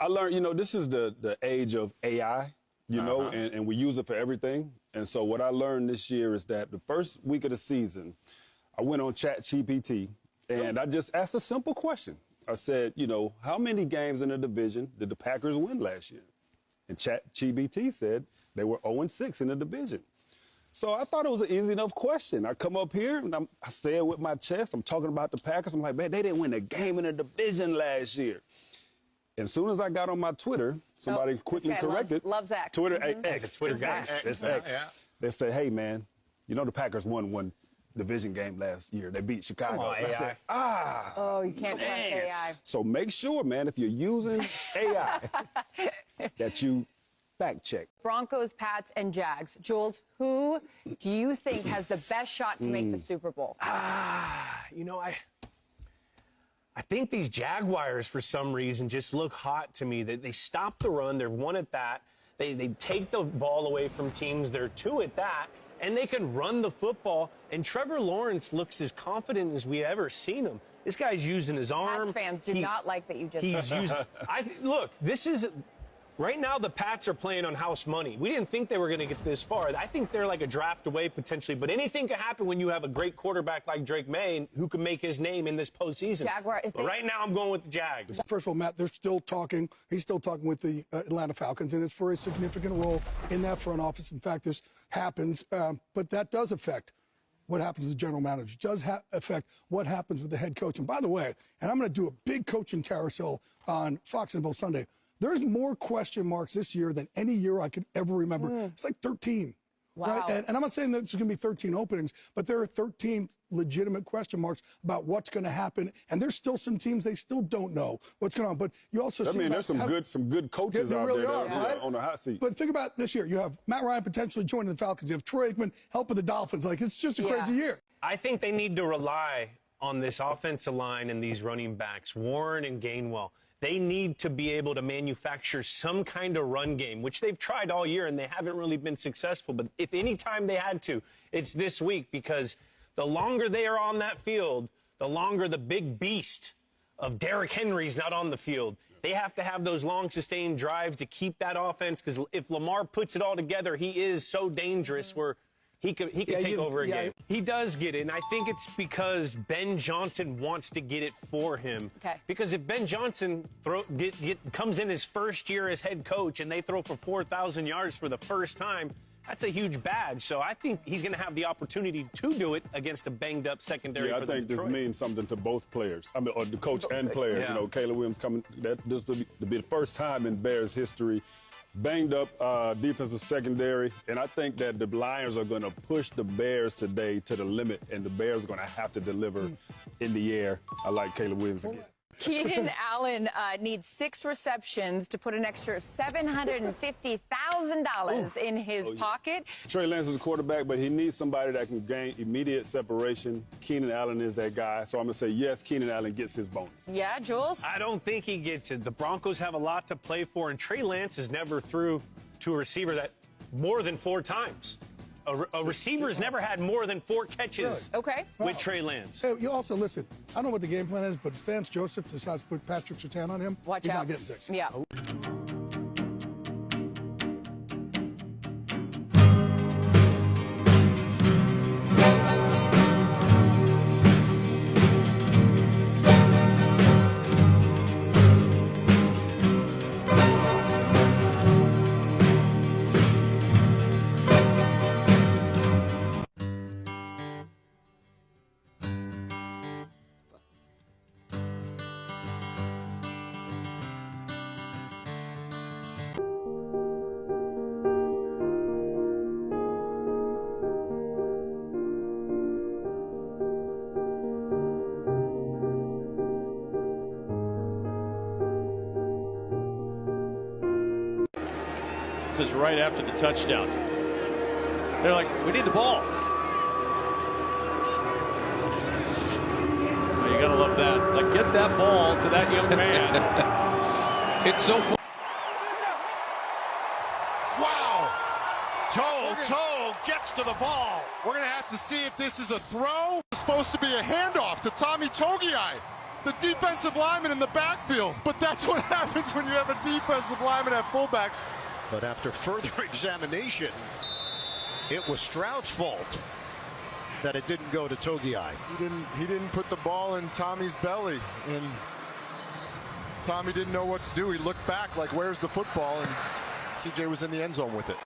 I learned, this is the age of AI, and we use it for everything. And so what I learned this year is that the first week of the season, I went on pt2 and I just asked a simple question. I said, how many games in the division did the Packers win last year? And pt2 said they were 0-6 in the division. So I thought it was an easy enough question. I come up here and I say it with my chest. I'm talking about the Packers. I'm like, man, they didn't win a game in the division last year. And as soon as I got on my Twitter, somebody quickly corrected. Loves X. Twitter, X. Twitter guys. It's X. Yeah. They said, hey, man, the Packers won one division game last year. They beat Chicago. Come on, I said, Oh, you can't trust AI. So make sure, man, if you're using AI, that you fact check. Broncos, Pats, and Jags. Jules, who do you think has the best shot to make the Super Bowl? I think these Jaguars, for some reason, just look hot to me. They stop the run. They're one at that. They take the ball away from teams. They're two at that. And they can run the football. And Trevor Lawrence looks as confident as we ever seen him. This guy's using his arm. Pats fans do not like that you just He's using. Look, this is. Right now, the Pats are playing on house money. We didn't think they were going to get this far. I think they're like a draft away potentially. But anything can happen when you have a great quarterback like Drake May who can make his name in this postseason. But right now, I'm going with the Jags. First of all, Matt, they're still talking. He's still talking with the Atlanta Falcons, and it's for a significant role in that front office. In fact, this happens, but that does affect what happens to the general manager. It does affect what happens with the head coach. And by the way, and I'm going to do a big coaching carousel on Fox and Bill Sunday. There's more question marks this year than any year I could ever remember. It's like 13. Wow. Right? And I'm not saying that there's going to be 13 openings, but there are 13 legitimate question marks about what's going to happen. And there's still some teams they still don't know what's going on. But you also see there's some good coaches out really there are, right? on the hot seat. But think about this year. You have Matt Ryan potentially joining the Falcons. You have Troy Aikman helping the Dolphins. Like, it's just a crazy year. I think they need to rely on this offensive line and these running backs, Warren and Gainwell. They need to be able to manufacture some kind of run game, which they've tried all year, and they haven't really been successful. But if any time they had to, it's this week, because the longer they are on that field, the longer the big beast of Derrick Henry's not on the field. They have to have those long, sustained drives to keep that offense, because if Lamar puts it all together, he is so dangerous where he could take over a game. He does get it, and I think it's because Ben Johnson wants to get it for him. Okay. Because if Ben Johnson comes in his first year as head coach and they throw for 4,000 yards for the first time, that's a huge badge. So I think he's going to have the opportunity to do it against a banged-up secondary. Yeah, I think this means something to both players. or the coach and players. Yeah. Caleb Williams coming. This will be the first time in Bears history. Banged up defensive secondary, and I think that the Lions are going to push the Bears today to the limit, and the Bears are going to have to deliver in the air. I like Caleb Williams again. Keenan Allen needs 6 receptions to put an extra $750,000 in his pocket. Trey Lance is a quarterback, but he needs somebody that can gain immediate separation. Keenan Allen is that guy, so I'm going to say yes, Keenan Allen gets his bonus. Yeah, Jules? I don't think he gets it. The Broncos have a lot to play for, and Trey Lance has never threw to a receiver that more than 4 times. A receiver has never had more than 4 catches with Trey Lance. Hey, you also, listen, I don't know what the game plan is, but if Vance Joseph decides to put Patrick Surtain on him, Watch he's out. not getting 6. Yeah. This is right after the touchdown. They're like, we need the ball. Oh, you gotta love that. Like, get that ball to that young man. It's so fun. Wow. Toe gets to the ball. We're going to have to see if this is a throw. It's supposed to be a handoff to Tommy Togiai. the defensive lineman in the backfield. But that's what happens when you have a defensive lineman at fullback. But after further examination, it was Stroud's fault that it didn't go to Togiai. He didn't put the ball in Tommy's belly, and Tommy didn't know what to do. He looked back like, where's the football? And CJ was in the end zone with it.